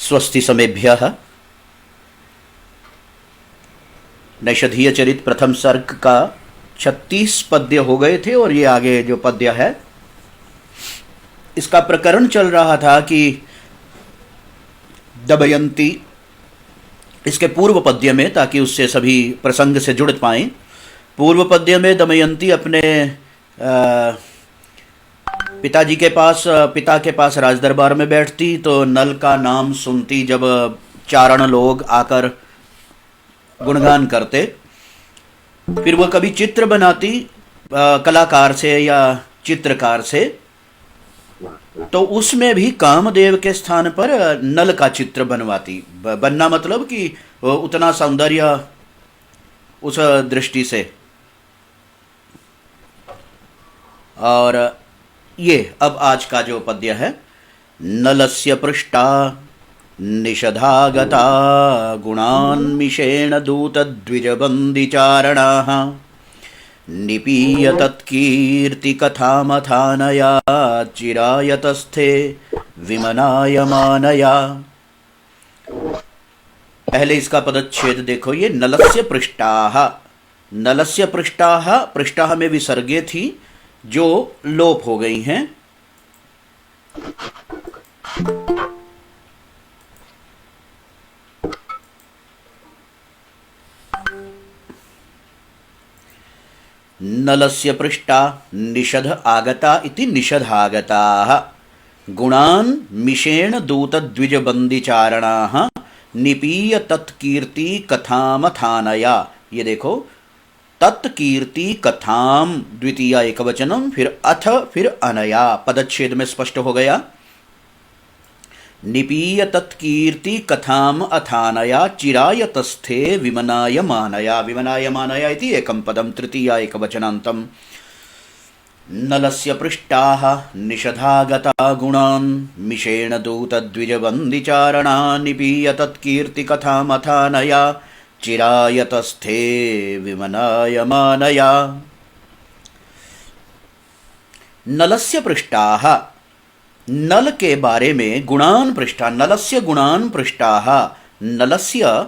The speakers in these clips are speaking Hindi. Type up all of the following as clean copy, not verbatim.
स्वस्ति समेभ्यः। नैषधीय चरित प्रथम सर्ग का 36 पद्य हो गए थे और ये आगे जो पद्य है इसका प्रकरण चल रहा था कि दमयंती, इसके पूर्व पद्य में, ताकि उससे सभी प्रसंग से जुड़ पाएं, पूर्व पद्य में दमयंती अपने पिता के पास राजदरबार में बैठती तो नल का नाम सुनती जब चारण लोग आकर गुणगान करते, फिर वह कभी चित्र बनाती कलाकार से या चित्रकार से, तो उसमें भी कामदेव के स्थान पर नल का चित्र बनवाती। बनना मतलब कि उतना सौंदर्य उस दृष्टि से। और ये अब आज का जो पद्य है, नलस्य पृष्ठा निषधागता गुणान्मिषेण दूतद्विजबन्दिचारणाः निपीय तत्कीर्तिकथामथानया चिरायतस्थे विमनायमानया। पहले इसका पदच्छेद देखो, ये नलस्य पृष्ठाः, नलस्य पृष्ठाः, पृष्ठाः में विसर्गे थी जो लोप हो गई हैं। नलस्य पृष्ठा निषध आगता इति निषधागताः गुणान् मिषेण दूतद्विजबन्दिचारणाः निपीय तत्कीर्ति कथामथानया। ये देखो, तत्कीर्ति कथाम द्वितीया एकवचनम, फिर अथ, फिर अनया, पदच्छेद में स्पष्ट हो गया। निपीय तत्कीर्ति कथाम अथानया चिरायतस्थे विमनायमानया। विमनायमानया इति एकं पदं, तृतीया एकवचनान्तं। नलस्य पृष्ठाः निषधागता गुणान् मिषेण दूतद्विजबन्दिचारणा निपीय तत्कीर्ति कथामथानया चिरायतस्थे विमनायमानया। नलस्य पृष्ठाः, नल के बारे में, गुणान पृष्ठा, नलस्य गुणान पृष्ठाः, नलस्य,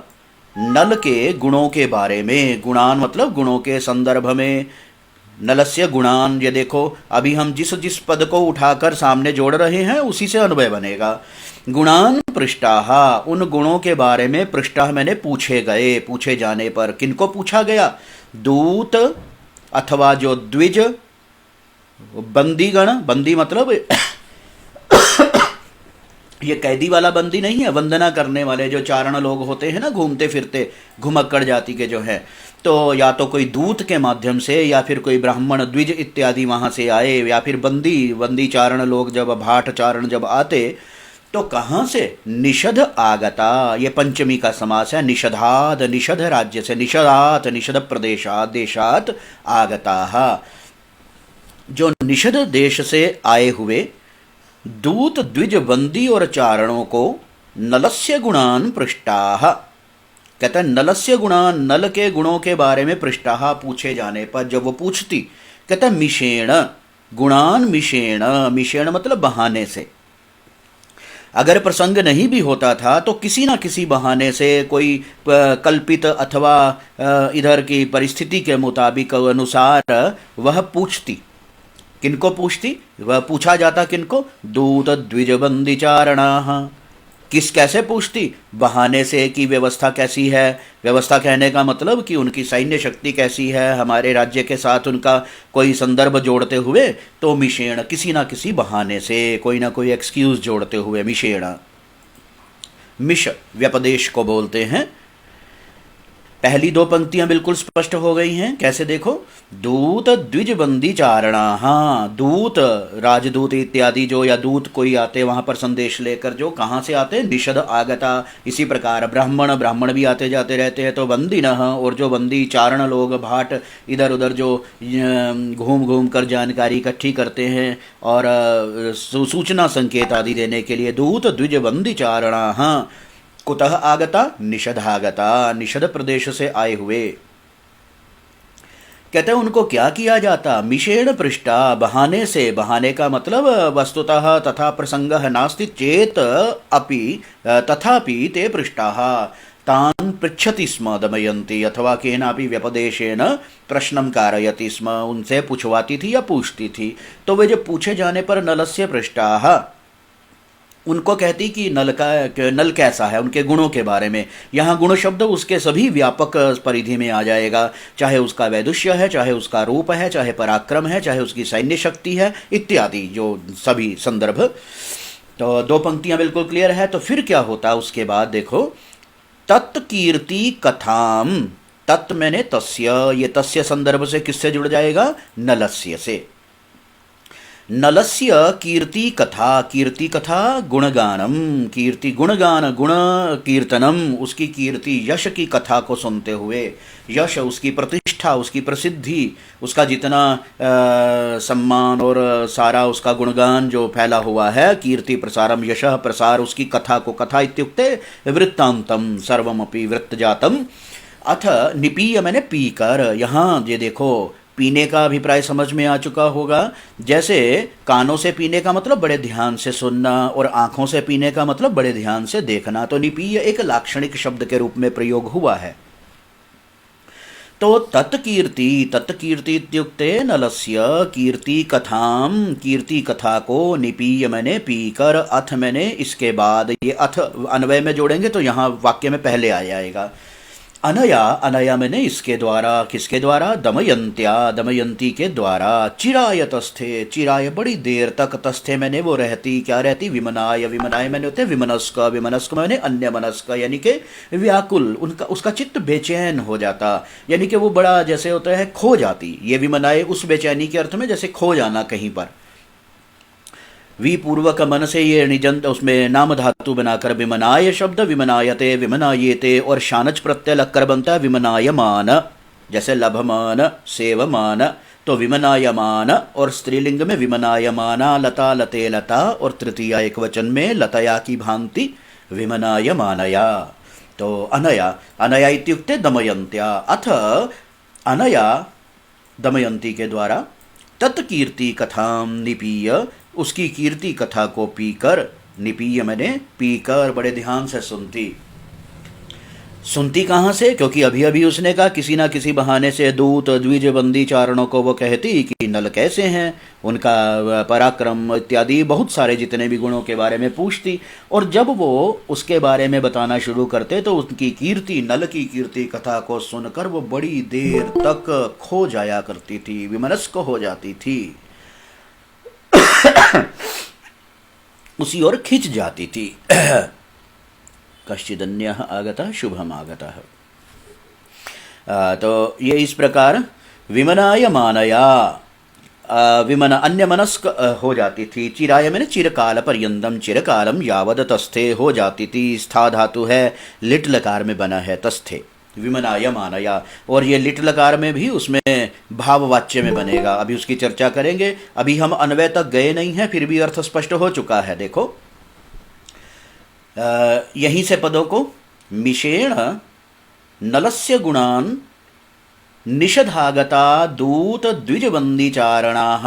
नल के गुणों के बारे में, गुणान मतलब गुणों के संदर्भ में, नलस्य गुणान। ये देखो, अभी हम जिस जिस पद को उठाकर सामने जोड़ रहे हैं उसी से अन्वय बनेगा। गुणान पृष्ठाः, उन गुणों के बारे में, पृष्ठाः मैंने पूछे गए, पूछे जाने पर। किनको पूछा गया? दूत अथवा जो द्विज, बंदीगण, बंदी मतलब ये कैदी वाला बंदी नहीं है, वंदना करने वाले जो चारण लोग होते हैं ना, घूमते फिरते, घुमक्कड़ जाति के जो हैं, तो या तो कोई दूत के माध्यम से या फिर कोई ब्राह्मण द्विज इत्यादि वहाँ से आए, या फिर बंदी चारण लोग जब, भाट चारण जब आते तो कहाँ से? निषध आगता, ये पंचमी का समास है। निषधाद, निषध राज्य से, निषदात, निषद प्रदेशात, देशात आगताः, जो निषद देश से आए हुए दूत द्विज बंदी और चारणों को नलस्य गुणान पृष्ठाः, कहता है नलस्य गुणान, नल के गुणों के बारे में पृष्ठाः, पूछे जाने पर, जब वो पूछती, कहता है मिषेण, गुणान मिषेण, मिषेण मतलब बहाने से। अगर प्रसंग नहीं भी होता था तो किसी ना किसी बहाने से, कोई कल्पित अथवा इधर की परिस्थिति के मुताबिक अनुसार वह पूछती। किनको पूछती? वह पूछा जाता किनको? दूत द्विजबंदिचारणाः। किस, कैसे पूछती? बहाने से कि व्यवस्था कैसी है। व्यवस्था कहने का मतलब कि उनकी सैन्य शक्ति कैसी है, हमारे राज्य के साथ उनका कोई संदर्भ जोड़ते हुए, तो मिषेण, किसी ना किसी बहाने से, कोई ना कोई एक्सक्यूज जोड़ते हुए, मिषेण। मिष व्यपदेश को बोलते हैं। पहली दो पंक्तियां बिल्कुल स्पष्ट हो गई हैं। कैसे देखो, दूत द्विजबंदी चारणाः, दूत, राजदूत इत्यादि जो, या दूत कोई आते वहां पर संदेश लेकर, जो कहाँ से आते? निषद आगता। इसी प्रकार ब्राह्मण भी आते जाते रहते हैं, तो बंदिनः, और जो बंदी चारण लोग, भाट इधर उधर जो घूम घूम कर जानकारी इकट्ठी करते हैं और सूचना संकेत आदि देने के लिए, दूत द्विजबंदी चारणाः। कुतः आगता? निषधागता, निषद प्रदेश से आए हुए। कहते हैं उनको क्या किया जाता, मिषेण पृष्ठा, बहाने से, बहाने का मतलब वस्तुतः तथा प्रसंग नास्ति चेत अपि तथापि ते पृष्ठाः तान् पृच्छति स्म दमयन्ती, अथवा केनापि व्यपदेशेन प्रश्नं कारयति स्म, उनसे पूछवाती थी या पूछती थी। तो वे जब पूछे जाने पर नलस्य पृष्ठाः, उनको कहती कि नल कैसा है, उनके गुणों के बारे में। यहाँ गुण शब्द उसके सभी व्यापक परिधि में आ जाएगा, चाहे उसका वैदुष्य है, चाहे उसका रूप है, चाहे पराक्रम है, चाहे उसकी सैन्य शक्ति है, इत्यादि जो सभी संदर्भ। तो दो पंक्तियां बिल्कुल क्लियर है। तो फिर क्या होता है उसके बाद देखो, तत्कीर्ति कथाम, तत् मैंने तस्य, ये तस्य संदर्भ से किससे जुड़ जाएगा, नलस्य से। नलस्य कीर्ति कथा, कीर्ति कथा गुणगानम, कीर्ति गुणगान, गुण कीर्तनम, उसकी कीर्ति यश की कथा को सुनते हुए, यश उसकी प्रतिष्ठा, उसकी प्रसिद्धि, उसका जितना सम्मान और सारा उसका गुणगान जो फैला हुआ है, कीर्ति प्रसारम यशः प्रसार, उसकी कथा को, कथा इत्युक्ते वृत्तांतम सर्वमपि वृत्तजातम। अथ निपीय मैंने पीकर, यहाँ ये देखो पीने का अभिप्राय समझ में आ चुका होगा। जैसे कानों से पीने का मतलब बड़े ध्यान से सुनना, और आंखों से पीने का मतलब बड़े ध्यान से देखना। तो निपीय एक लाक्षणिक शब्द के रूप में प्रयोग हुआ है। तो तत्कीर्ति, तत्कीर्ति इत्युक्ते नलस्य कीर्ति कथाम, कीर्ति कथा को निपीय मैंने पीकर, अथ मैंने इसके बाद, ये अथ अन्वय में जोड़ेंगे तो यहाँ वाक्य में पहले आ जाएगा। अनया, अनया मैंने इसके द्वारा, किसके द्वारा, दमयंत्या, दमयंती के द्वारा, चिराय तस्थे, चिराय बड़ी देर तक, तस्थे मैंने वो रहती, क्या रहती, विमनाय, विमनाय मैंने होते विमनस्क, विमनस्क मैंने अन्य मनस्क, यानी कि व्याकुल, उनका उसका चित्त बेचैन हो जाता, यानी कि वो बड़ा जैसे होता है खो जाती। ये विमनाय उस बेचैनी के अर्थ में जैसे खो जाना कहीं पर। विपूर्वक मन से ये निजंत उसमें नाम धातु बनाकर विमनाय शब्द, विमनायते, विमनायेते, और शानच प्रत्यय लगकर बनता है विमनायमान, जैसे लभमान, सेवमान। तो विमनायमान, और स्त्रीलिंग में विमनायमाना, लता, लते, लता, और तृतीया एक वचन में लतया की भांति विमनायमानया। तो अनया, अनया इत्युक्ते दमयंत्या, अथ अनया दमयंती के द्वारा, तत्कीर्ति कथाम निपीय, उसकी कीर्ति कथा को पीकर, निपीय मैंने पीकर, बड़े ध्यान से सुनती। सुनती कहाँ से, क्योंकि अभी अभी उसने कहा किसी ना किसी बहाने से दूत द्विज बंदी चारणों को वो कहती कि नल कैसे हैं, उनका पराक्रम इत्यादि बहुत सारे जितने भी गुणों के बारे में पूछती। और जब वो उसके बारे में बताना शुरू करते तो उनकी कीर्ति, नल की कीर्ति कथा को सुनकर वो बड़ी देर तक खो जाया करती थी, विमनस्क हो जाती थी, उसी ओर खिंच जाती थी। कश्चिदन्यः आगतः शुभम आगतः। तो ये इस प्रकार विमनाय मानया, विमन अन्य मनस्क हो जाती थी। चिराय मैंने चिरकाल पर्यंतम, चिरकालम यावद, तस्थे हो जाती थी। स्था धातु है, लिट लकार में बना है तस्थे, विमनाय मानया, और ये लिट लकार में भी उसमें भाववाच्य में बनेगा। अभी उसकी चर्चा करेंगे, अभी हम अन्वय तक गए नहीं हैं, फिर भी अर्थ स्पष्ट हो चुका है। देखो यहीं से पदों को, मिषेण नलस्य गुणान निषधागता दूत द्विजबंदी चारणाः,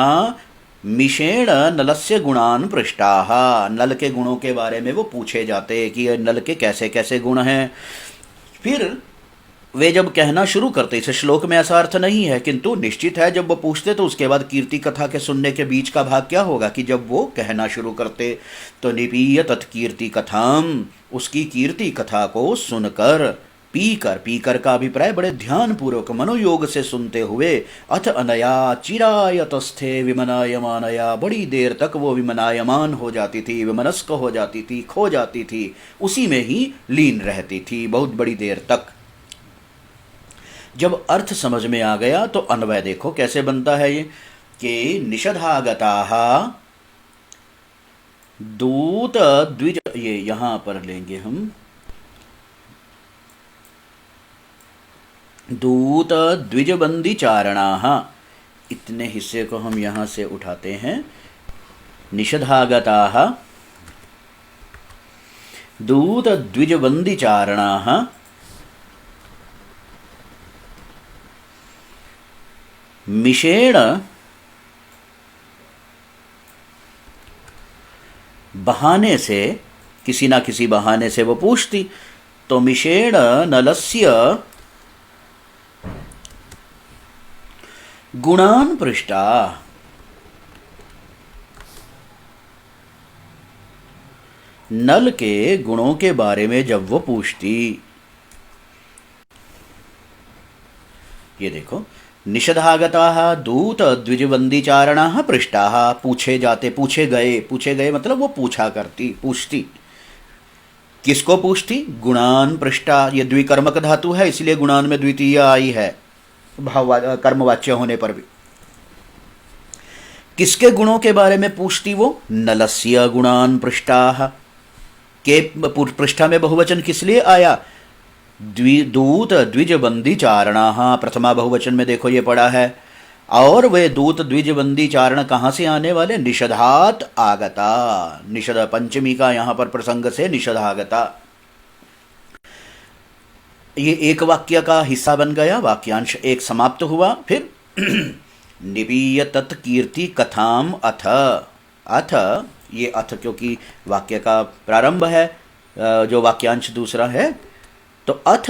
मिषेण नलस्य गुणान पृष्ठाः, नल के गुणों के बारे में वो पूछे जाते कि नल के कैसे कैसे गुण हैं। फिर वे जब कहना शुरू करते, इस श्लोक में ऐसा अर्थ नहीं है, किंतु निश्चित है जब वो पूछते तो उसके बाद कीर्ति कथा के सुनने के बीच का भाग क्या होगा कि जब वो कहना शुरू करते तो निपीय तत्कीर्ति कथाम, उसकी कीर्ति कथा को सुनकर, पीकर, पीकर का अभिप्राय बड़े ध्यान पूर्वक मनोयोग से सुनते हुए, अथ अनया चिराय तस्थे विमनायमानया, बड़ी देर तक वो विमनायमान हो जाती थी, विमनस्क हो जाती थी, खो जाती थी, उसी में ही लीन रहती थी बहुत बड़ी देर तक। जब अर्थ समझ में आ गया तो अन्वय देखो कैसे बनता है ये, कि निषधागताः दूत द्विज, ये यहां पर लेंगे हम, दूत द्विजबंदी चारणाः, इतने हिस्से को हम यहां से उठाते हैं। निषधागताः दूत द्विजबंदी चारणाः, मिषेण बहाने से, किसी ना किसी बहाने से वो पूछती। तो मिषेण नलस्य गुणान पृष्टा, नल के गुणों के बारे में जब वो पूछती। ये देखो, निषधागता दूत द्विजबंदीचारणा पृष्ठा, पूछे जाते, पूछे गए मतलब वो पूछा करती, पूछती। किसको पूछती? गुणान पृष्ठा। ये द्विकर्मक धातु है, इसलिए गुणान में द्वितीय आई है भाव कर्मवाच्य होने पर भी। किसके गुणों के बारे में पूछती वो? नलस्य गुणान पृष्ठा के पृष्ठा में बहुवचन किस लिए आया? दूत द्विजबंदी चारणा, प्रथमा बहुवचन में देखो ये पड़ा है। और वे दूत द्विजबंदी चारण कहाँ से आने वाले? निषधात आगता, निषद पंचमी का यहाँ पर प्रसंग से निषधागता। ये एक वाक्य का हिस्सा बन गया, वाक्यांश एक समाप्त हुआ। फिर निपीय तत्कीर्ति कथाम अथ, अथ ये अथ क्योंकि वाक्य का प्रारंभ है, जो वाक्यांश दूसरा है, तो अथ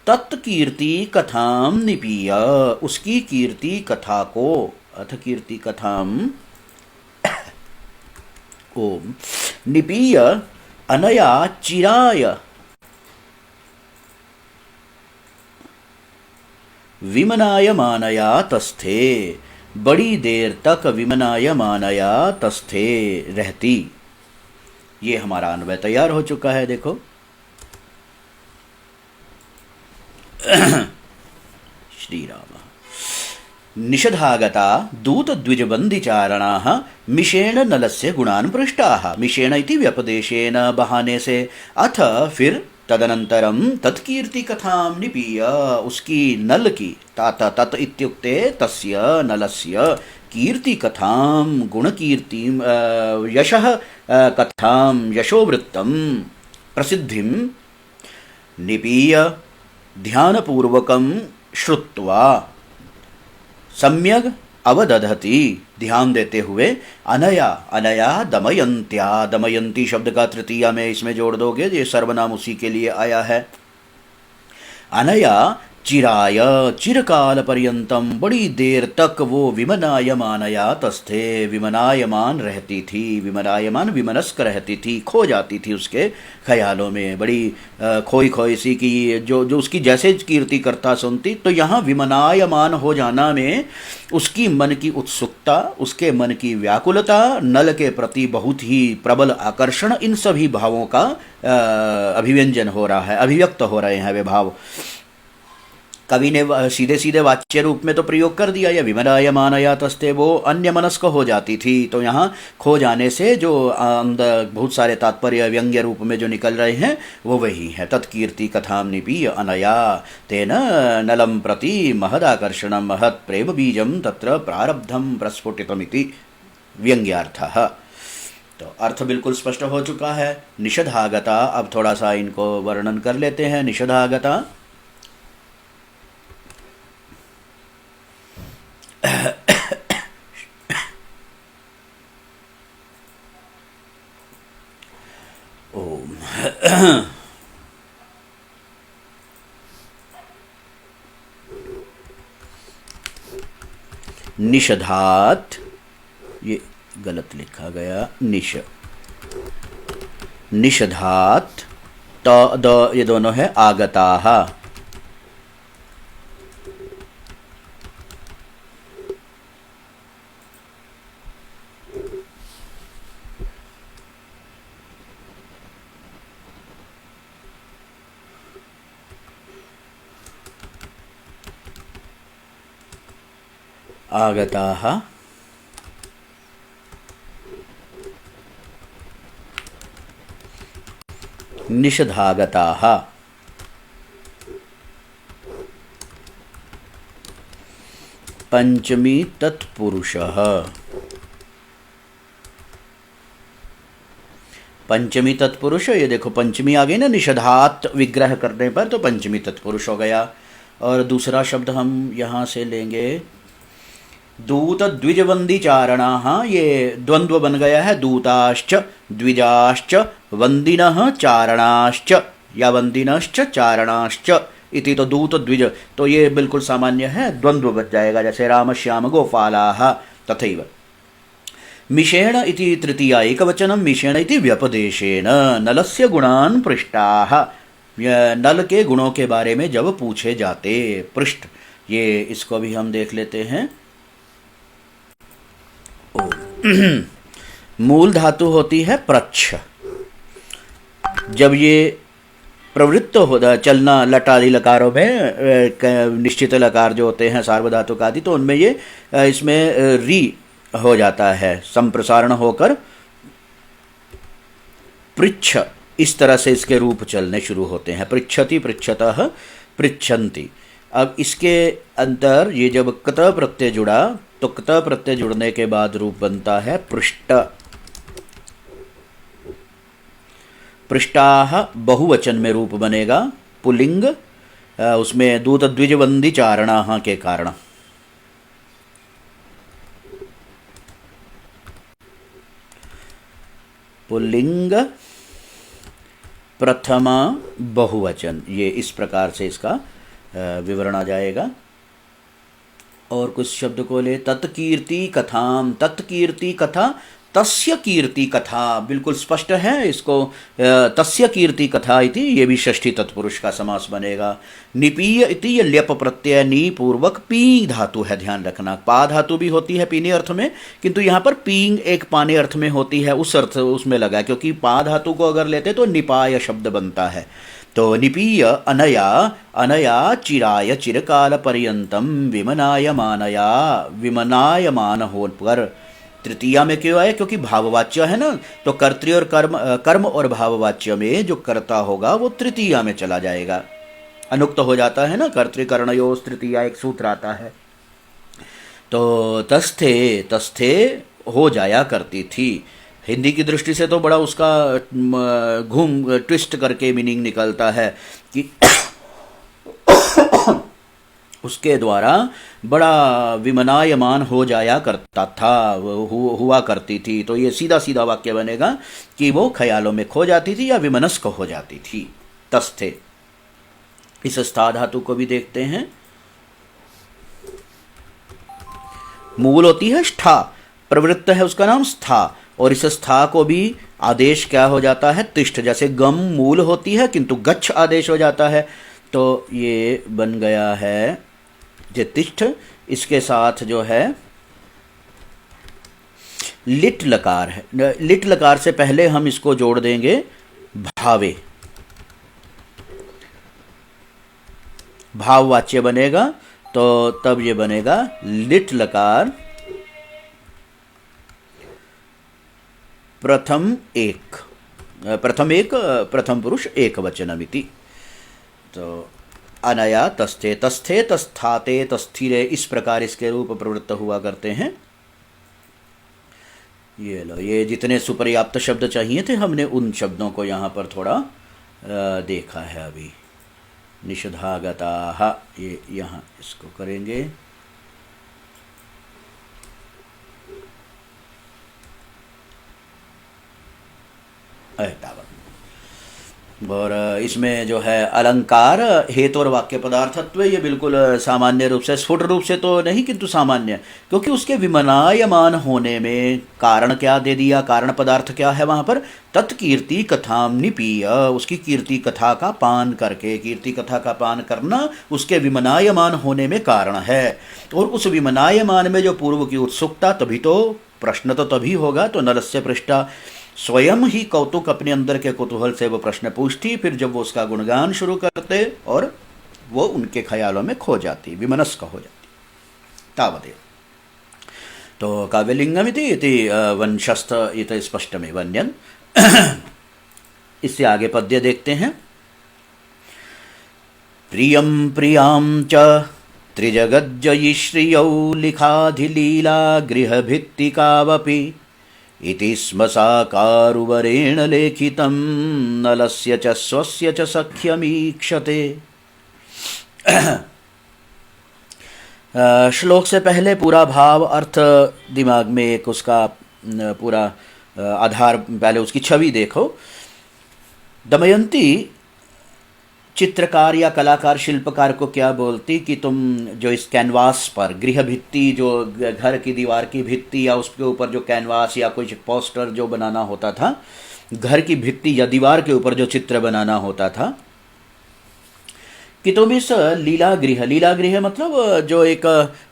तत्कीर्ति कथाम निपीय, उसकी कीर्ति कथा को, अथ कीर्ति कथाम ओम निपीय अनया चिराय विमनायमानया तस्थे, बड़ी देर तक विमनायमानया तस्थे रहती। ये हमारा अन्वय तैयार हो चुका है, देखो। श्री राम। निषधागता दूत द्विजबंदीचारणाः मिषेण नलस्य गुणान् पृष्टाः, मिषेण इति व्यपदेशेन, बहाने से। अथ फिर तदनंतरम तत्कीर्ति कथाम निपीय, उसकी नल की, तत् इत्युक्ते तस्य नलस्य कीर्ति कथाम, गुण कीर्ति, यशः कथाम, यशोवृत्तम, प्रसिद्धिम निपीय ध्यानपूर्वकं श्रुत्वा सम्यग अवदधति, ध्यान देते हुए। अनया, अनया दमयंत्या, दमयंती शब्द का तृतीया में इसमें जोड़ दोगे, ये सर्वनाम उसी के लिए आया है। अनया चिराय, चिरकाल पर्यंतम, बड़ी देर तक वो विमनायमानया तस्थे, विमनायमान रहती थी, विमनायमान विमनस्क रहती थी, खो जाती थी उसके ख्यालों में, बड़ी खोई खोई सी की, जो उसकी जैसे कीर्ति करता सुनती। तो यहाँ विमनायमान हो जाना में उसकी मन की उत्सुकता, उसके मन की व्याकुलता, नल के प्रति बहुत ही प्रबल आकर्षण, इन सभी भावों का अभिव्यंजन हो रहा है, अभिव्यक्त हो रहे हैं वे भाव। कवि ने सीधे सीधे वाच्य रूप में तो प्रयोग कर दिया, या विमनायमानया तस्थे, वो अन्य मनस्क हो जाती थी। तो यहाँ खो जाने से जो अंदर बहुत सारे तात्पर्य व्यंग्य रूप में जो निकल रहे हैं वो वही है। तत्कीर्ति कथाम निपीय अनया तेन नलम प्रति महदाकर्षणम महत् प्रेम बीजम तत्र प्रारब्धम प्रस्फुटितमिति व्यंग्यार्थः। तो अर्थ बिल्कुल स्पष्ट हो चुका है। निषधागता, अब थोड़ा सा इनको वर्णन कर लेते हैं। निषधागता ओम निषधात, ये गलत लिखा गया, निषधात त द, ये दोनों है आगताः। आगताः निषधागताः पंचमी तत्पुरुषः। पंचमी तत्पुरुष, ये देखो पंचमी आ गई ना, निषधात विग्रह करने पर तो पंचमी तत्पुरुष हो गया। और दूसरा शब्द हम यहाँ से लेंगे दूत द्विजवंदी चारणाः, ये द्वंद्व बन गया है, दूताश्च द्विजाश्च वंदिनः चारणाश्च या वंदिनश्च चारणाश्च इति, तो दूत द्विज तो ये बिल्कुल सामान्य है, द्वंद्व बच जाएगा, जैसे राम श्याम गोपालाः तथैव। मिषेण इति तृतीया एकवचनम, मिषेण इति व्यपदेशेन नलस्य गुणान् पृष्टाः, नल के गुणों के बारे में जब पूछे जाते, पृष्ठ, ये इसको भी हम देख लेते हैं। मूल धातु होती है प्रच्छ, जब ये प्रवृत्त होता चलना लटादी लकारों में, निश्चित लकार जो होते हैं सार्वधातुक आदि, तो उनमें ये इसमें री हो जाता है, संप्रसारण होकर पृच्छ, इस तरह से इसके रूप चलने शुरू होते हैं, पृच्छति पृच्छतः पृच्छन्ति। अब इसके अंदर ये जब कत प्रत्यय जुड़ा तो कत प्रत्यय जुड़ने के बाद रूप बनता है पृष्ठ। पृष्ठाः बहुवचन में रूप बनेगा, पुल्लिंग, उसमें दूत द्विजवंदी चारणाः के कारण। पुल्लिंग प्रथमा बहुवचन, ये इस प्रकार से इसका विवरण आ जाएगा। और कुछ शब्द को ले, तत्कीर्ति कथाम, तत्कीर्ति कथा, तस्य कीर्ति कथा, बिल्कुल स्पष्ट है इसको, तस्य कीर्ति कथा इति, ये भी षष्ठी तत्पुरुष का समास बनेगा। निपीय इति, ये ल्यप प्रत्यय नी पूर्वक पी धातु है, ध्यान रखना, पा धातु भी होती है पीने अर्थ में, किंतु यहाँ पर पींग एक पाने अर्थ में होती है, उस अर्थ उसमें लगा, क्योंकि पा धातु को अगर लेते तो निपाय शब्द बनता है। तो निपीय अनया, अनया चिराय चिरकाल पर्यंतम विमनायमानया, विमनायमान होकर, तृतीया में क्यों आया, क्योंकि भाववाच्य है ना, तो कर्तृ और कर्म और भाववाच्य में जो कर्ता होगा वो तृतीया में चला जाएगा, अनुक्त हो जाता है ना, कर्तृकर्णयोस् तृतीया एक सूत्र आता है। तो तस्थे, तस्थे हो जाया करती थी, हिंदी की दृष्टि से तो बड़ा उसका घूम ट्विस्ट करके मीनिंग निकलता है कि उसके द्वारा बड़ा विमनायमान हो जाया करता था, हुआ करती थी। तो ये सीधा सीधा वाक्य बनेगा कि वो ख्यालों में खो जाती थी या विमनस्क हो जाती थी। तस्थे, इस स्था धातु को भी देखते हैं, मूल होती है स्था, प्रवृत्त है उसका नाम स्था, और इस स्था को भी आदेश क्या हो जाता है, तिष्ठ, जैसे गम मूल होती है किंतु गच्छ आदेश हो जाता है, तो ये बन गया है जे तिष्ठ। इसके साथ जो है लिट लकार है, लिट लकार से पहले हम इसको जोड़ देंगे भावे, भाववाच्य बनेगा, तो तब ये बनेगा लिट लकार प्रथम एक, प्रथम पुरुष एक वचनमिति। तो अनया तस्थे, तस्थे तस्थाते तस्थिरे, इस प्रकार इसके रूप प्रवृत्त हुआ करते हैं। ये लो, ये जितने सुपर्याप्त शब्द चाहिए थे हमने उन शब्दों को यहाँ पर थोड़ा देखा है अभी। निषधागताः, ये यहाँ इसको करेंगे, और इसमें जो है अलंकार हेतु और वाक्य पदार्थत्व, ये बिल्कुल सामान्य रूप से, स्फुट रूप से तो नहीं किंतु सामान्य, क्योंकि उसके विमनायमान होने में कारण क्या दे दिया, कारण पदार्थ क्या है वहाँ पर, तत्कीर्ति कथाम निपीय, उसकी कीर्ति कथा का पान करके, कीर्ति कथा का पान करना उसके विमनायमान होने में कारण है। और उस विमनायमान में जो पूर्व की उत्सुकता, तभी तो प्रश्न तो तभी होगा, तो नलस्य पृष्ठा, स्वयं ही कौतुक अपने अंदर के कुतूहल से वो प्रश्न पूछती, फिर जब वो उसका गुणगान शुरू करते और वो उनके ख्यालों में खो जाती, विमनस्क हो जाती। तावदेव। तो काव्यलिंगमिति इति वंशस्थ इत स्पष्टमेव वन्यन्। इससे आगे पद्य देखते हैं। प्रियं प्रियां च त्रिजगज्जयी श्रियौ लिखाधिलीला गृहभित्तिकावपि इति स्म साकारुवरेण लेखितं नलस्य च स्वस्य च सख्यमीक्षते। श्लोक से पहले पूरा भाव अर्थ दिमाग में एक उसका पूरा आधार, पहले उसकी छवि देखो। दमयंती चित्रकार या कलाकार शिल्पकार को क्या बोलती कि तुम जो इस कैनवास पर गृह भित्ति, जो घर की दीवार की भित्ति या उसके ऊपर जो कैनवास या कुछ पोस्टर जो बनाना होता था, घर की भित्ति या दीवार के ऊपर जो चित्र बनाना होता था, कि तुम इस लीला गृह मतलब जो एक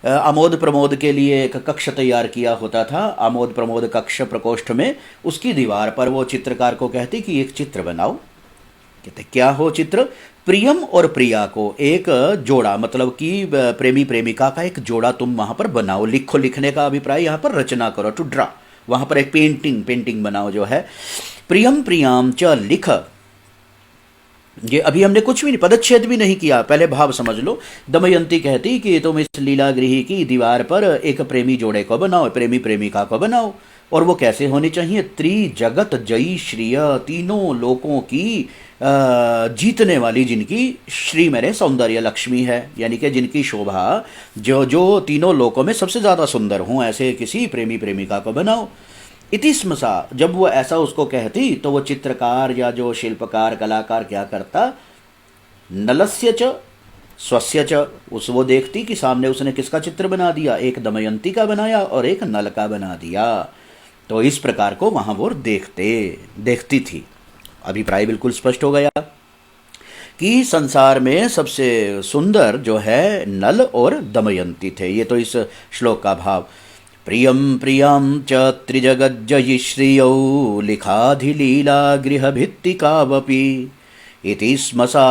आमोद प्रमोद के लिए एक कक्ष तैयार किया होता था, आमोद प्रमोद कक्ष प्रकोष्ठ में, उसकी दीवार पर वो चित्रकार को कहती कि एक चित्र बनाओ। कहते क्या हो चित्र? प्रियम और प्रिया को एक जोड़ा, मतलब कि प्रेमी प्रेमिका का एक जोड़ा तुम वहां पर बनाओ। लिखो, लिखने का अभिप्राय यहाँ पर रचना करो, टू ड्रा। वहां पर एक पेंटिंग बनाओ जो है। प्रियम प्रियाम च लिख, ये अभी हमने कुछ भी नहीं, पदच्छेद भी नहीं किया, पहले भाव समझ लो। दमयंती कहती कि तुम इस लीला गृह की दीवार पर एक प्रेमी जोड़े को बनाओ, प्रेमी प्रेमिका को बनाओ। और वो कैसे होनी चाहिए? त्रिजगत जयी श्रिय, तीनों लोकों की जीतने वाली, जिनकी श्री मेरे सौंदर्य लक्ष्मी है, यानी कि जिनकी शोभा जो जो तीनों लोकों में सबसे ज़्यादा सुंदर हूँ, ऐसे किसी प्रेमी प्रेमिका को बनाओ। इति स्मसा, जब वो ऐसा उसको कहती तो वो चित्रकार या जो शिल्पकार कलाकार क्या करता? नलस्य च स्वस्य च, उस वो देखती कि सामने उसने किसका चित्र बना दिया, एक दमयंती का बनाया और एक नल का बना दिया। तो इस प्रकार को वहां वो देखती थी। अभिप्राय बिल्कुल स्पष्ट हो गया कि संसार में सबसे सुंदर जो है नल और दमयंती थे। ये तो इस श्लोक का भाव। प्रियं प्रियां च त्रिजगज्जयि श्रियौ लिखाधिलीला गृहभित्तिकावपि इति स्मसा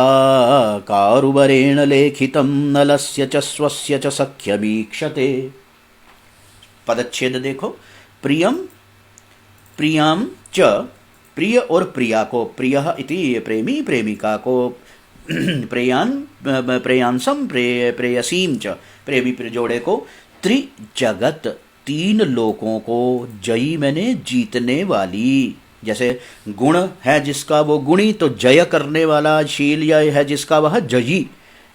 कारुवरेण लेखितं नलस्य च स्वस्य च सख्यमीक्षते। पदच्छेद देखो। प्रियम प्रियां च, प्रिय और प्रिया को, प्रिय इति प्रेमी प्रेमिका को, प्रेयांसम प्रेयसीम च, प्रेमी जोड़े को, त्रिजगत तीन लोकों को, जयी मैंने जीतने वाली, जैसे गुण है जिसका वो गुणी, तो जय करने वाला, शील या है जिसका वह जयी,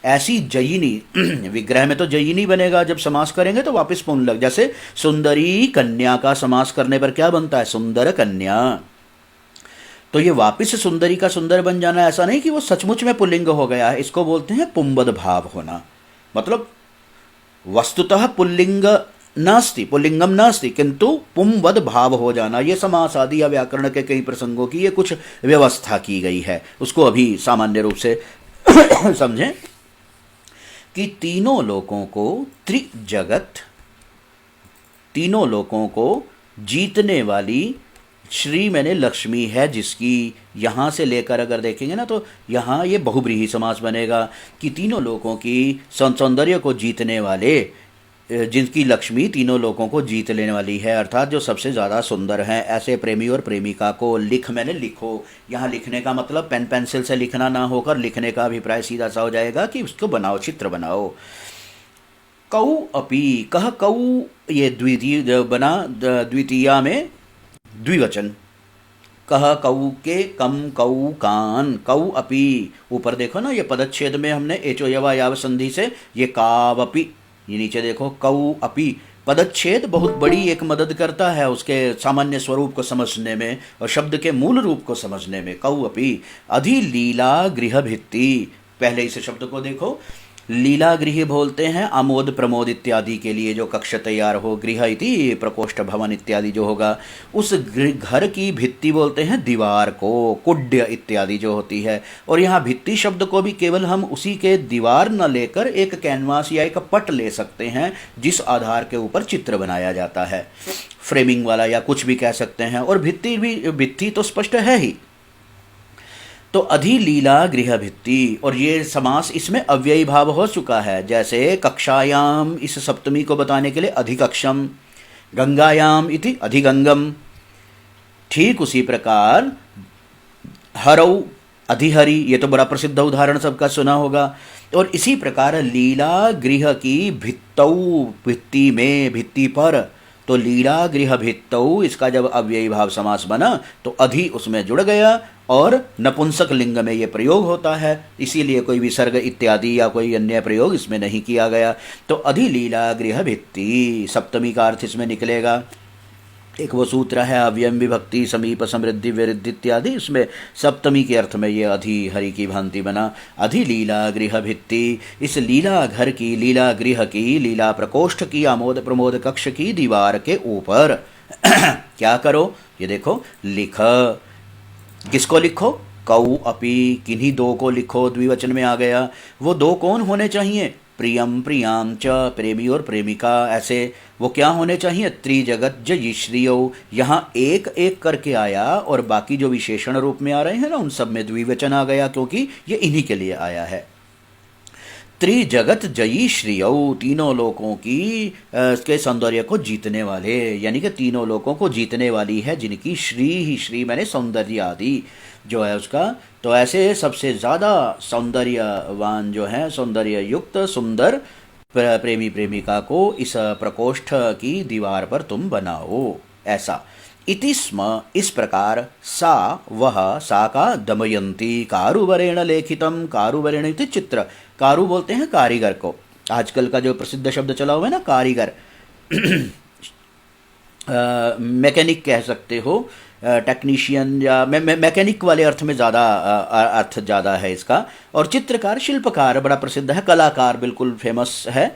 ऐसी जयिनी। विग्रह में तो जयिनी बनेगा, जब समास करेंगे तो वापस पुन लग, जैसे सुंदरी कन्या का समास करने पर क्या बनता है? सुंदर कन्या। तो ये वापिस सुंदरी का सुंदर बन जाना, ऐसा नहीं कि वो सचमुच में पुल्लिंग हो गया है, इसको बोलते हैं पुंबद भाव होना। मतलब वस्तुतः पुल्लिंग नास्ति, पुल्लिंगम नास्ति, किंतु पुंवद भाव हो जाना। ये समास आदि या व्याकरण के कई प्रसंगों की ये कुछ व्यवस्था की गई है, उसको अभी सामान्य रूप से समझें कि तीनों लोकों को, त्रिजगत तीनों लोकों को जीतने वाली श्री मैंने लक्ष्मी है, जिसकी यहाँ से लेकर अगर देखेंगे ना तो यहाँ ये बहुब्रीहि समास बनेगा कि तीनों लोकों की सौंदर्य को जीतने वाले, जिनकी लक्ष्मी तीनों लोगों को जीत लेने वाली है, अर्थात जो सबसे ज़्यादा सुंदर हैं, ऐसे प्रेमी और प्रेमिका को लिख मैंने लिखो। यहाँ लिखने का मतलब पेन पेंसिल से लिखना ना होकर लिखने का अभिप्राय सीधा सा हो जाएगा कि उसको बनाओ, चित्र बनाओ। कौ अपि, कह कौ, ये द्वितीय बना, द्वितीया में द्विवचन। कह कौ के, कम कौ कान, कौ अपि, ऊपर देखो ना ये पदच्छेद में हमने एचो यवा याव संधि से ये कावपि, ये नीचे देखो कौ अपि। पदच्छेद बहुत बड़ी एक मदद करता है उसके सामान्य स्वरूप को समझने में और शब्द के मूल रूप को समझने में। कौ अपि अधिलीला गृह भित्ति, पहले इस शब्द को देखो। लीला गृह बोलते हैं आमोद प्रमोद इत्यादि के लिए जो कक्ष तैयार हो, गृह इति प्रकोष्ठ भवन इत्यादि जो होगा, उस घर की भित्ति बोलते हैं दीवार को, कुड्य इत्यादि जो होती है। और यहाँ भित्ति शब्द को भी केवल हम उसी के दीवार न लेकर एक कैनवास या एक पट ले सकते हैं जिस आधार के ऊपर चित्र बनाया जाता है, फ्रेमिंग वाला या कुछ भी कह सकते हैं। और भित्ति तो स्पष्ट है ही, तो अधिलीला गृह भित्ति, और ये समास इसमें अव्ययी भाव हो चुका है। जैसे कक्षायाम इस सप्तमी को बताने के लिए अधिकक्षम, गंगायाम इति अधिगंगम, ठीक उसी प्रकार हरौ अधिहरि, ये तो बड़ा प्रसिद्ध उदाहरण सबका सुना होगा। और इसी प्रकार लीला गृह की भित्तौ, भित्ति में, भित्ति पर, तो लीला गृह भित्तौ, इसका जब अव्ययी भाव समास बना तो अधि उसमें जुड़ गया और नपुंसक लिंग में ये प्रयोग होता है, इसीलिए कोई विसर्ग इत्यादि या कोई अन्य प्रयोग इसमें नहीं किया गया। तो अधि लीला गृह भित्ति, सप्तमी का अर्थ इसमें निकलेगा। एक वो सूत्र है अव्ययम विभक्ति समीप समृद्धि विरुद्ध इत्यादि, इसमें सप्तमी के अर्थ में ये अधि हरि की भांति बना। अधि लीला गृह भित्ति, इस लीला घर की, लीला गृह की, लीला प्रकोष्ठ की, आमोद प्रमोद कक्ष की दीवार के ऊपर क्या करो, ये देखो, लिख। किसको लिखो? कौ अपि, किन्हीं दो को लिखो, द्विवचन में आ गया। वो दो कौन होने चाहिए? प्रियम प्रियाम च, प्रेमी और प्रेमिका, ऐसे वो क्या होने चाहिए? त्रिजगत जयिश्रियो, यहाँ एक एक करके आया और बाकी जो विशेषण रूप में आ रहे हैं ना उन सब में द्विवचन आ गया, क्योंकि ये इन्हीं के लिए आया है। त्रिजगत जयी श्रियौ, तीनों लोकों की के सौंदर्य को जीतने वाले, यानी कि तीनों लोकों को जीतने वाली है जिनकी श्री ही, श्री मैंने सौंदर्य आदि जो है उसका, तो ऐसे सबसे ज़्यादा सौंदर्यवान जो है, सौंदर्य युक्त सुंदर प्रेमी प्रेमिका को इस प्रकोष्ठ की दीवार पर तुम बनाओ, ऐसा। इति स्म, इस प्रकार, सा वह, सा का दमयंती, कारुवरेण लेखितम, कारुवरेण इति चित्र, कारू बोलते हैं कारीगर को, आजकल का जो प्रसिद्ध शब्द चला हुआ है ना कारीगर, मैकेनिक कह सकते हो, टेक्नीशियन या मैकेनिक वाले अर्थ में ज़्यादा अर्थ ज़्यादा है इसका। और चित्रकार, शिल्पकार बड़ा प्रसिद्ध है, कलाकार बिल्कुल फेमस है।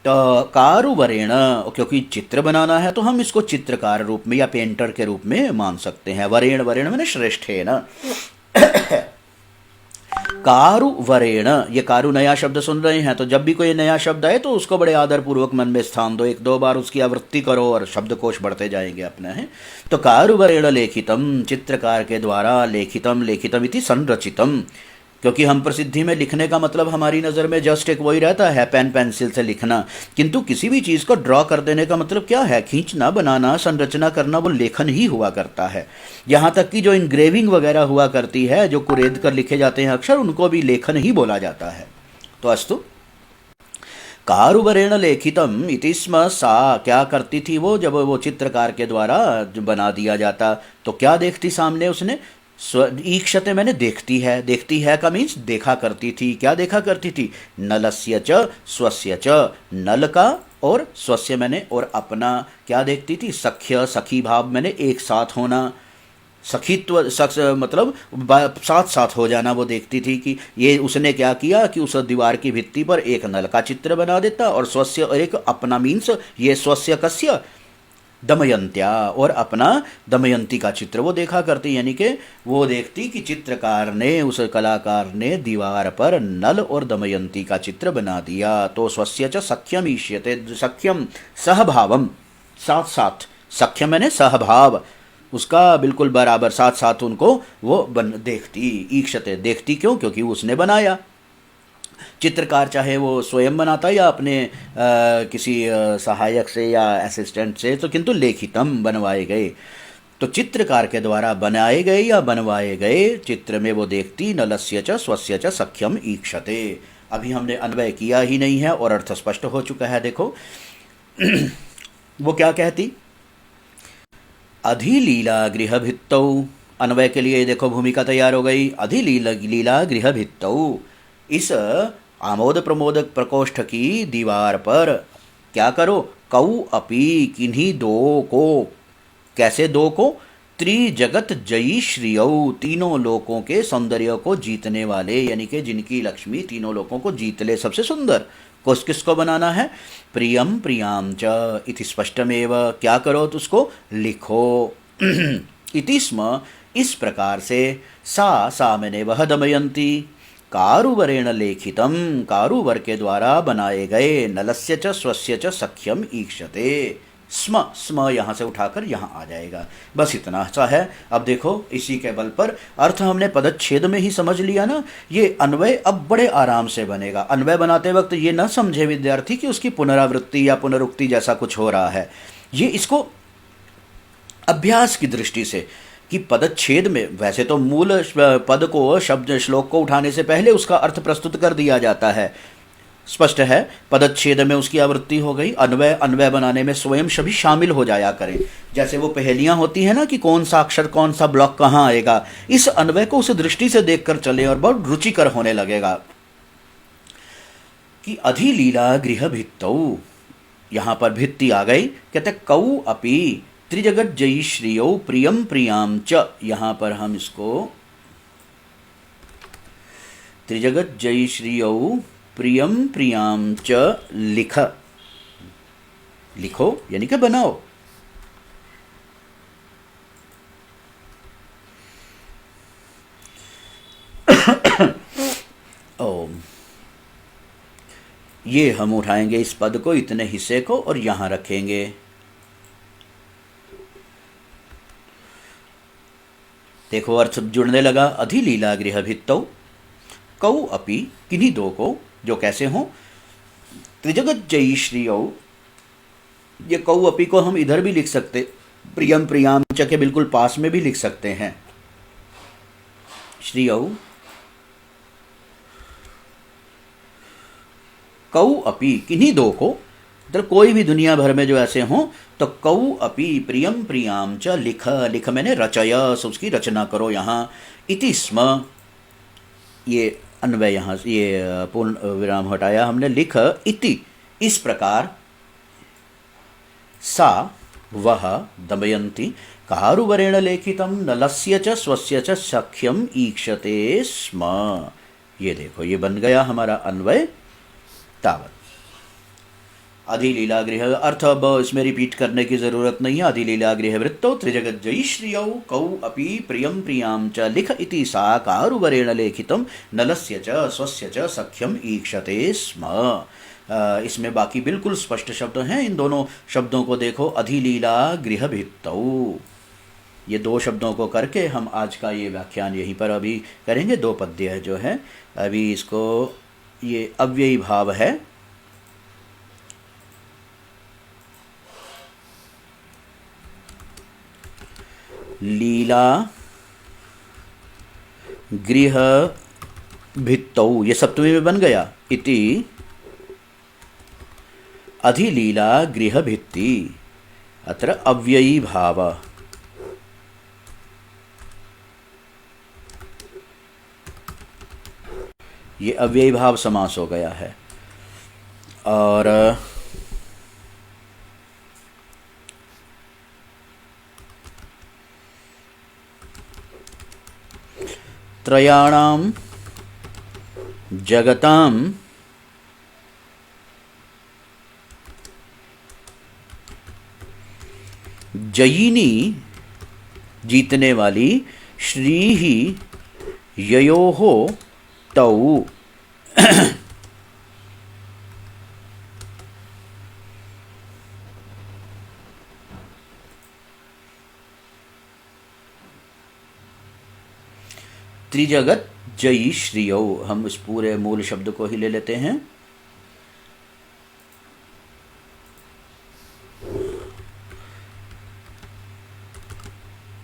तो कारुवरेण, क्योंकि चित्र बनाना है तो हम इसको चित्रकार रूप में या पेंटर के रूप में मान सकते हैं। वरेण, वरेण मैंने श्रेष्ठ है ना। कारुवरेण, ये कारू नया शब्द सुन रहे हैं तो जब भी कोई नया शब्द आए तो उसको बड़े आदरपूर्वक मन में स्थान दो, एक दो बार उसकी आवृत्ति करो और शब्दकोश बढ़ते जाएंगे अपने हैं। तो कारुवरेण लेखितम, चित्रकार के द्वारा, लेखितम, लेखितम इति संरचितम, क्योंकि हम प्रसिद्धि में लिखने का मतलब हमारी नज़र में जस्ट एक वही रहता है, पेन पेंसिल से लिखना, किंतु किसी भी चीज़ को ड्रॉ कर देने का मतलब क्या है? खींचना, बनाना, संरचना करना, वो लेखन ही हुआ करता है। यहाँ तक कि जो इंग्रेविंग वगैरह हुआ करती है, जो कुरेद कर लिखे जाते हैं अक्षर, उनको भी लेखन ही बोला जाता है। तो अस्तु, कारुवरेण लेखितम इति स्म, सा क्या करती थी वो, जब वो चित्रकार के द्वारा बना दिया जाता तो क्या देखती सामने उसने? ईक्षते मैंने देखती है, देखती है का मीन्स देखा करती थी। क्या देखा करती थी? नलस्य च स्वस्य च, नल का और स्वस्य मैंने और अपना, क्या देखती थी? सख्य, सखी भाव मैंने एक साथ होना, सखीत्व मतलब साथ साथ हो जाना, वो देखती थी कि ये उसने क्या किया कि उस दीवार की भित्ति पर एक नल का चित्र बना देता और स्वस्य और एक अपना, मीन्स ये स्वस्य कस्य, दमयंत्या, और अपना दमयंती का चित्र वो देखा करती, यानी कि वो देखती कि चित्रकार ने, उस कलाकार ने दीवार पर नल और दमयंती का चित्र बना दिया। तो स्वस्य च सख्यम ईष्यते, सख्यम सहभावम, साथ साथ, सख्यम मैंने सहभाव, उसका बिल्कुल बराबर साथ साथ उनको वो देखती, ईक्षते देखती, क्यों? क्योंकि उसने बनाया। चित्रकार चाहे वो स्वयं बनाता या अपने किसी सहायक से या असिस्टेंट से, तो किंतु लेखितम बनवाए गए, तो चित्रकार के द्वारा बनाए गए या बनवाए गए चित्र में वो देखती। नलस्य च स्वस्य च सख्यम ईक्षते, अभी हमने अन्वय किया ही नहीं है और अर्थ स्पष्ट हो चुका है। देखो वो क्या कहती? अधिलीला गृह भित्तौ, अन्वय के लिए देखो भूमिका तैयार हो गई। अधिलीला गृह भित्तौ, इस आमोद प्रमोद प्रकोष्ठ की दीवार पर क्या करो? कौ अपि, किन्हीं दो को, कैसे दो को? त्रिजगत जयी श्रियौ, तीनों लोकों के सौंदर्य को जीतने वाले, यानी कि जिनकी लक्ष्मी तीनों लोकों को जीत ले, सबसे सुंदर को किसको बनाना है? प्रियम प्रियाम च इति स्पष्टमेव, क्या करो तो उसको लिखो। इति स्म, इस प्रकार से, सा मैंने वह दमयंती, कारुवरेण लेखितम, कारुवर के द्वारा बनाए गए, नलस्य च स्वस्य च सख्यम ईक्षते। स्म यहाँ से उठाकर यहाँ आ जाएगा, बस इतना सा है। अब देखो इसी के बल पर अर्थ हमने पदच्छेद में ही समझ लिया ना, ये अन्वय अब बड़े आराम से बनेगा। अन्वय बनाते वक्त ये न समझे विद्यार्थी कि उसकी पुनरावृत्ति या पुनरुक्ति जैसा कुछ हो रहा है, ये इसको अभ्यास की दृष्टि से कि पदच्छेद में वैसे तो मूल पद को, शब्द श्लोक को उठाने से पहले उसका अर्थ प्रस्तुत कर दिया जाता है, स्पष्ट है, पदच्छेद में उसकी आवृत्ति हो गई। अन्वय, अन्वय बनाने में स्वयं सभी शामिल हो जाया करें। जैसे वो पहेलियां होती हैं ना कि कौन सा अक्षर कौन सा ब्लॉक कहाँ आएगा, इस अन्वय को उस दृष्टि से देखकर चले और बहुत रुचिकर होने लगेगा। कि अधिलीला गृह भित्तौ, यहाँ पर भित्ति आ गई। कहते कौ अपि त्रिजगत जयी श्रियौ प्रियम प्रियाम च, यहाँ पर हम इसको त्रिजगत जयी श्रियौ प्रियम प्रियाम च लिख, लिखो यानी कि बनाओ। ओम, ये हम उठाएंगे इस पद को, इतने हिस्से को, और यहां रखेंगे। देखो अर्थ जुड़ने लगा। अधिलीला गृह भित्तौ कौ अपि, किन्हीं दो को, जो कैसे हों। त्रिजगत जयी श्रियौ, ये कौ अपि को हम इधर भी लिख सकते, प्रियम प्रियाम च के बिल्कुल पास में भी लिख सकते हैं। श्रियौ कौ अपि, किन्हीं दो को, मतलब कोई भी दुनिया भर में जो ऐसे हों, तो कौ अपि प्रियम प्रियाम च लिख, लिख मैंने रचय, सो उसकी रचना करो। यहाँ इति स्म, ये अन्वय, यहाँ ये पूर्ण विराम हटाया हमने, लिख इति, इस प्रकार। सा वह दमयंती कारुवरेण लेखितम नलस्य च स्वस्य च सख्यम ईक्षते स्म। ये देखो, ये बन गया हमारा अन्वय तावत। अधिलीला गृह, अर्थ अब इसमें रिपीट करने की जरूरत नहीं है। अधिलीला गृह वृत्तौ त्रिजगत जयी श्रियौ कौ अपि प्रियम प्रियाम च लिख इति सा कारुवरेण लेखितम नलस्य च स्वस्य च सख्यम ईक्षते स्म। इसमें बाकी बिल्कुल स्पष्ट शब्द हैं। इन दोनों शब्दों को देखो, अधिलीला गृह भित्तौ, ये दो शब्दों को करके हम आज का ये व्याख्यान यहीं पर अभी करेंगे। दो पद्य जो है अभी, इसको ये अव्ययी भाव है। लीला गृह भित्तौ, ये सप्तमी में बन गया। इति अधिलीला गृह भित्ति, अत्र अव्ययी भाव। ये अव्ययी भाव समास हो गया है। और त्रयाणाम जगताम जयिनी, जीतने वाली, श्री ही ययोहो तौ, त्रिजगत जयी श्रियौ। हम इस पूरे मूल शब्द को ही ले लेते हैं।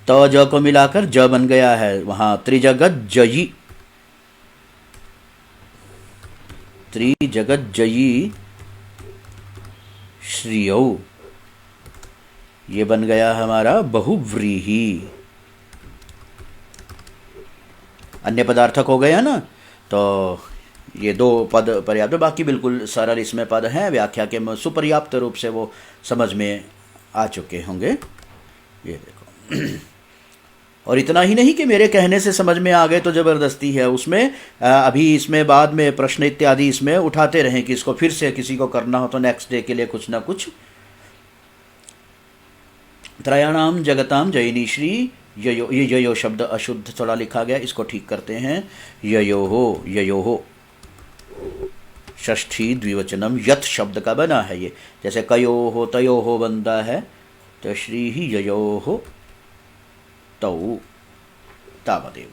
त ज को मिलाकर ज बन गया है वहां, त्रिजगत जयी, त्रिजगत जयी श्रियौ, ये बन गया हमारा बहुव्रीहि। अन्य पदार्थक हो गया ना, तो ये दो पद पर्याप्त, बाकी बिल्कुल सरल इसमें पद हैं, व्याख्या के सुपर्याप्त रूप से वो समझ में आ चुके होंगे। ये देखो, और इतना ही नहीं कि मेरे कहने से समझ में आ गए तो ज़बरदस्ती है, उसमें अभी इसमें बाद में प्रश्न इत्यादि इसमें उठाते रहें कि इसको फिर से किसी को करना हो तो नेक्स्ट डे के लिए कुछ ना कुछ। त्रयाणाम जगताम जयिनी श्री ययो, ये ययो शब्द अशुद्ध थोड़ा लिखा गया, इसको ठीक करते हैं। ययोहो, ययोहो षष्ठी द्विवचनम यथ शब्द का बना है ये, जैसे कयोहो तयोहो बनता है, तो श्री ही ययोहो तौ तावदेव।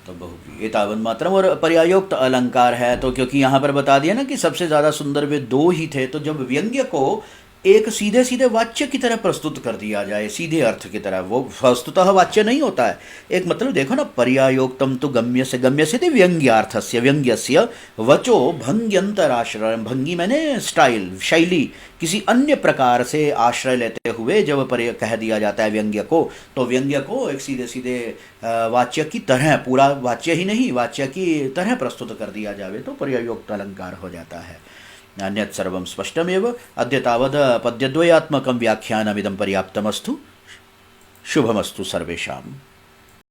तो बहुव्रीहि एतावन् मात्रम, और पर्यायोक्त अलंकार है, तो क्योंकि यहाँ पर बता दिया ना कि सबसे ज़्यादा सुंदर वे दो ही थे, तो जब व्यंग्य को एक सीधे सीधे वाच्य की तरह प्रस्तुत कर दिया जाए, सीधे अर्थ की तरह, वो वस्तुतः वाच्य नहीं होता है। एक मतलब देखो ना, पर्यायोक्तम तो गम्य से व्यंग्यार्थस्य व्यंग्यस्य वचो भंग्यंतराश्रय, भंगी मैंने स्टाइल, शैली, किसी अन्य प्रकार से आश्रय लेते हुए जब कह दिया जाता है व्यंग्य को, तो व्यंग्य को एक सीधे सीधे वाच्य की तरह, पूरा वाच्य ही नहीं वाच्य की तरह प्रस्तुत कर दिया जावे तो पर्यायोक्त अलंकार हो जाता है। अन्यत् सर्वं स्पष्टमेव। अद्य तावद् पद्यद्वयात्मकं व्याख्यानमिदं पर्याप्तमस्तु। शुभमस्तु सर्वेषाम्।